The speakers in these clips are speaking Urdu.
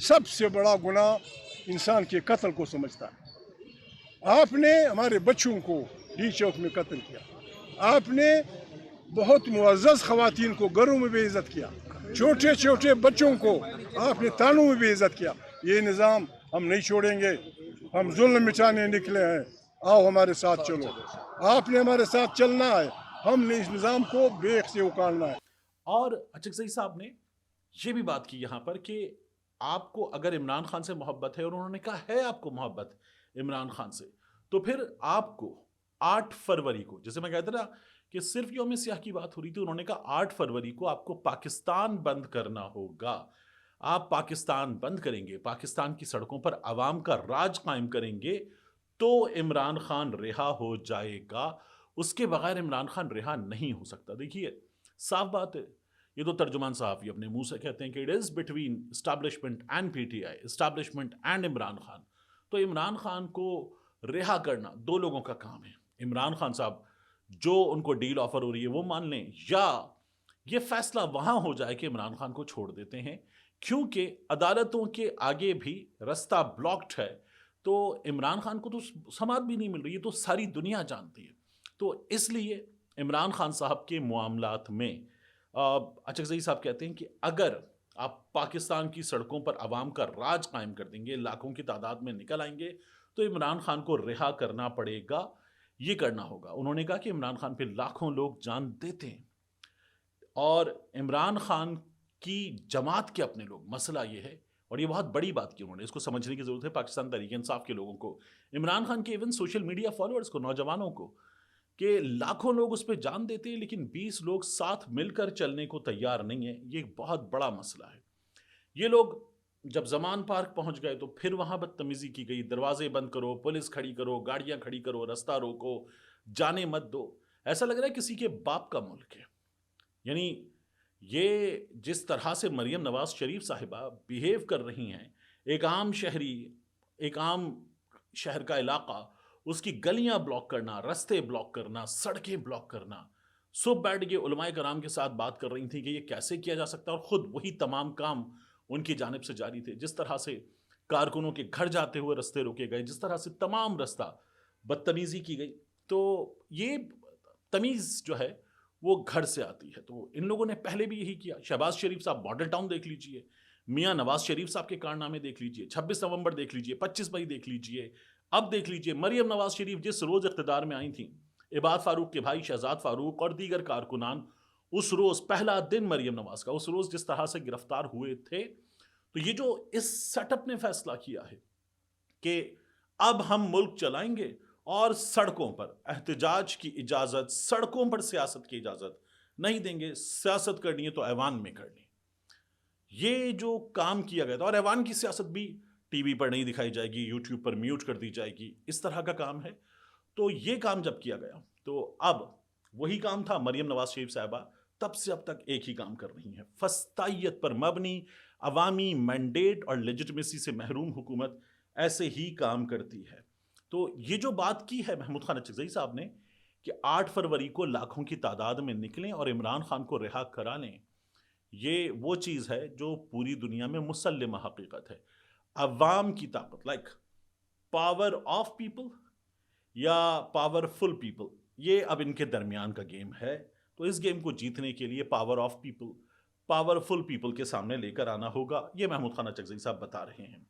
سب سے بڑا گناہ انسان کے قتل کو سمجھتا ہے۔ آپ نے ہمارے بچوں کو ڈی چوک میں قتل کیا، آپ نے بہت معزز خواتین کو گھروں میں بے عزت کیا، چھوٹے چھوٹے بچوں کو آپ نے تانوں میں بے عزت کیا۔ یہ نظام ہم نہیں چھوڑیں گے، ہم ظلم مٹانے نکلے ہیں، آؤ ہمارے ساتھ چلو، آپ نے ہمارے ساتھ چلنا ہے، ہم نے اس نظام کو بیخ سے اکھاڑنا ہے۔ اور اچکزئی صاحب نے یہ بھی بات کی یہاں پر کہ آپ کو اگر عمران خان سے محبت ہے، اور انہوں نے کہا ہے آپ کو محبت عمران خان سے، تو پھر آپ کو 8 فروری کو، جیسے میں کہتا نا کہ صرف یوم سیاہ کی بات ہو رہی تھی، انہوں نے کہا 8 فروری کو آپ کو پاکستان بند کرنا ہوگا۔ آپ پاکستان بند کریں گے، پاکستان کی سڑکوں پر عوام کا راج قائم کریں گے تو عمران خان رہا ہو جائے گا، اس کے بغیر عمران خان رہا نہیں ہو سکتا۔ دیکھیے صاف بات ہے، یہ تو ترجمان صحافی اپنے منہ سے کہتے ہیں کہ it is between establishment and P T I, establishment and Imran Khan. تو عمران خان کو رہا کرنا 2 لوگوں کا کام ہے۔ عمران خان صاحب جو ان کو ڈیل آفر ہو رہی ہے وہ مان لیں، یا یہ فیصلہ وہاں ہو جائے کہ عمران خان کو چھوڑ دیتے ہیں، کیونکہ عدالتوں کے آگے بھی رستہ بلاکڈ ہے۔ تو عمران خان کو تو سماعت بھی نہیں مل رہی ہے، تو ساری دنیا جانتی ہے۔ تو اس لیے عمران خان صاحب کے معاملات میں اچکزئی صاحب کہتے ہیں کہ اگر آپ پاکستان کی سڑکوں پر عوام کا راج قائم کر دیں گے، لاکھوں کی تعداد میں نکل آئیں گے، تو عمران خان کو رہا کرنا پڑے گا، یہ کرنا ہوگا۔ انہوں نے کہا کہ عمران خان پہ لاکھوں لوگ جان دیتے ہیں، اور عمران خان کی جماعت کے اپنے لوگ، مسئلہ یہ ہے، اور یہ بہت بڑی بات کی انہوں نے، اس کو سمجھنے کی ضرورت ہے پاکستان تحریک انصاف کے لوگوں کو، عمران خان کے ایون سوشل میڈیا فالوورز کو، نوجوانوں کو، کہ لاکھوں لوگ اس پہ جان دیتے ہیں لیکن 20 لوگ ساتھ مل کر چلنے کو تیار نہیں ہیں۔ یہ ایک بہت بڑا مسئلہ ہے۔ یہ لوگ جب زمان پارک پہنچ گئے تو پھر وہاں بدتمیزی کی گئی، دروازے بند کرو، پولیس کھڑی کرو، گاڑیاں کھڑی کرو، رستہ روکو، جانے مت دو۔ ایسا لگ رہا ہے کسی کے باپ کا ملک ہے۔ یعنی یہ جس طرح سے مریم نواز شریف صاحبہ بیہیو کر رہی ہیں، ایک عام شہری، ایک عام شہر کا علاقہ، اس کی گلیاں بلاک کرنا، رستے بلاک کرنا، سڑکیں بلاک کرنا، صبح بیٹھ کے علماء کرام کے ساتھ بات کر رہی تھیں کہ یہ کیسے کیا جا سکتا ہے، اور خود وہی تمام کام ان کی جانب سے جاری تھے۔ جس طرح سے کارکنوں کے گھر جاتے ہوئے رستے روکے گئے، جس طرح سے تمام رستہ بدتمیزی کی گئی، تو یہ تمیز جو ہے وہ گھر سے آتی ہے۔ تو ان لوگوں نے پہلے بھی یہی کیا۔ شہباز شریف صاحب ماڈل ٹاؤن دیکھ لیجئے، میاں نواز شریف صاحب کے کارنامے دیکھ لیجئے، 26 نومبر دیکھ لیجئے، 25 مئی دیکھ لیجئے، اب دیکھ لیجئے مریم نواز شریف جس روز اقتدار میں آئی تھیں، عباد فاروق کے بھائی شہزاد فاروق اور دیگر کارکنان اس روز، پہلا دن مریم نواز کا، اس روز جس طرح سے گرفتار ہوئے تھے، تو یہ جو اس سیٹ اپ نے فیصلہ کیا ہے کہ اب ہم ملک چلائیں گے اور سڑکوں پر احتجاج کی اجازت، سڑکوں پر سیاست کی اجازت نہیں دیں گے، سیاست کرنی ہے تو ایوان میں کرنی۔ یہ جو کام کیا گیا تھا، اور ایوان کی سیاست بھی ٹی وی پر نہیں دکھائی جائے گی، یوٹیوب پر میوٹ کر دی جائے گی، اس طرح کا کام ہے۔ تو یہ کام جب کیا گیا تو اب وہی کام تھا، مریم نواز شریف صاحبہ تب سے اب تک ایک ہی کام کر رہی ہیں، فسطائیت پر مبنی عوامی مینڈیٹ اور لیجٹمیسی سے محروم حکومت ایسے ہی کام کرتی ہے۔ تو یہ جو بات کی ہے محمود خان اچکزئی صاحب نے کہ 8 فروری کو لاکھوں کی تعداد میں نکلیں اور عمران خان کو رہا کرا لیں، یہ وہ چیز ہے جو پوری دنیا میں مسلمہ حقیقت ہے۔ عوام کی طاقت، لائک پاور آف پیپل یا پاورفل پیپل، یہ اب ان کے درمیان کا گیم ہے۔ تو اس گیم کو جیتنے کے لیے power of people, powerful people کے سامنے لے کر آنا ہوگا، یہ محمود خان اچکزئی صاحب بتا رہے ہیں۔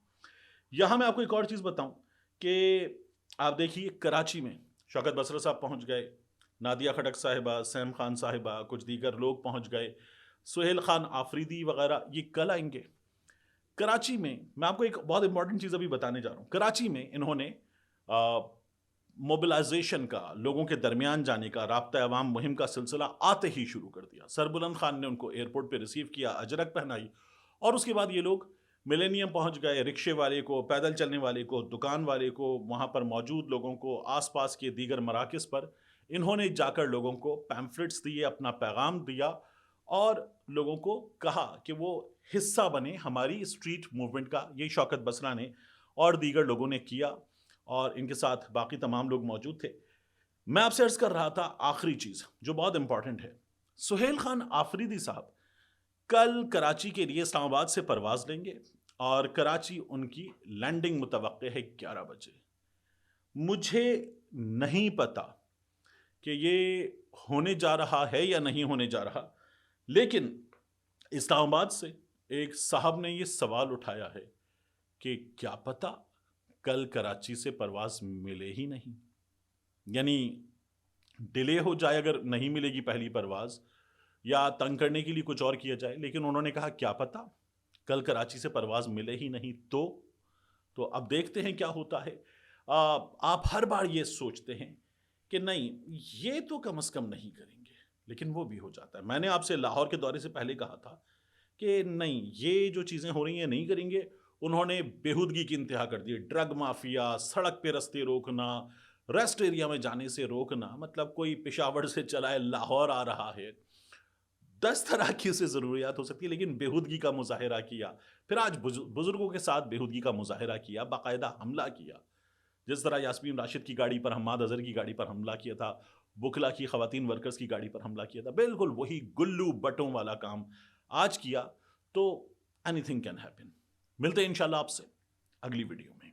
یہاں میں آپ کو ایک اور چیز بتاؤں کہ آپ دیکھیے کراچی میں شوکت بصرہ صاحب پہنچ گئے، نادیہ کھٹک صاحبہ، سیم خان صاحبہ، کچھ دیگر لوگ پہنچ گئے، سہیل خان آفریدی وغیرہ، یہ کل آئیں گے۔ کراچی میں میں آپ کو ایک بہت امپورٹنٹ چیز ابھی بتانے جا رہا ہوں۔ کراچی میں انہوں نے موبلائزیشن کا، لوگوں کے درمیان جانے کا، رابطہ عوام مہم کا سلسلہ آتے ہی شروع کر دیا۔ سربلند خان نے ان کو ایئرپورٹ پہ ریسیو کیا، اجرک پہنائی، اور اس کے بعد یہ لوگ ملینیم پہنچ گئے، رکشے والے کو، پیدل چلنے والے کو، دکان والے کو، وہاں پر موجود لوگوں کو، آس پاس کے دیگر مراکز پر انہوں نے جا کر لوگوں کو پیمفلٹس دیے، اپنا پیغام دیا، اور لوگوں کو کہا کہ وہ حصہ بنے ہماری اسٹریٹ موومنٹ کا۔ یہ شوکت بصرہ نے اور دیگر لوگوں نے کیا، اور ان کے ساتھ باقی تمام لوگ موجود تھے۔ میں آپ سے عرض کر رہا تھا آخری چیز جو بہت امپورٹنٹ ہے، سہیل خان آفریدی صاحب کل کراچی کے لیے اسلام آباد سے پرواز لیں گے، اور کراچی ان کی لینڈنگ متوقع ہے 11 بجے. مجھے نہیں پتا کہ یہ ہونے جا رہا ہے یا نہیں ہونے جا رہا، لیکن اسلام آباد سے ایک صاحب نے یہ سوال اٹھایا ہے کہ کیا پتا کل کراچی سے پرواز ملے ہی نہیں، یعنی ڈیلے ہو جائے اگر نہیں ملے گی پہلی پرواز، یا تنگ کرنے کے لیے کچھ اور کیا جائے. لیکن انہوں نے کہا کیا پتا کل کراچی سے پرواز ملے ہی نہیں. تو اب دیکھتے ہیں کیا ہوتا ہے. آپ ہر بار یہ سوچتے ہیں کہ نہیں یہ تو کم از کم نہیں کریں گے، لیکن وہ بھی ہو جاتا ہے. میں نے آپ سے لاہور کے دورے سے پہلے کہا تھا کہ نہیں یہ جو چیزیں ہو رہی ہیں نہیں کریں گے. انہوں نے بےہودگی کی انتہا کر دی. ڈرگ مافیا، سڑک پہ رستے روکنا، ریسٹ ایریا میں جانے سے روکنا، مطلب کوئی پشاور سے چلا ہے لاہور آ رہا ہے، 10 طرح کی اسے ضروریات ہو سکتی ہے، لیکن بےہودگی کا مظاہرہ کیا. پھر آج بزرگوں کے ساتھ بےہودگی کا مظاہرہ کیا، باقاعدہ حملہ کیا. جس طرح یاسمین راشد کی گاڑی پر، حماد اظہر کی گاڑی پر حملہ کیا تھا، بکلا کی خواتین ورکرز کی گاڑی پر حملہ کیا تھا، بالکل وہی گلو بٹوں والا کام آج کیا. تو اینی تھنگ کین ہیپن. ملتے ہیں انشاءاللہ آپ سے اگلی ویڈیو میں.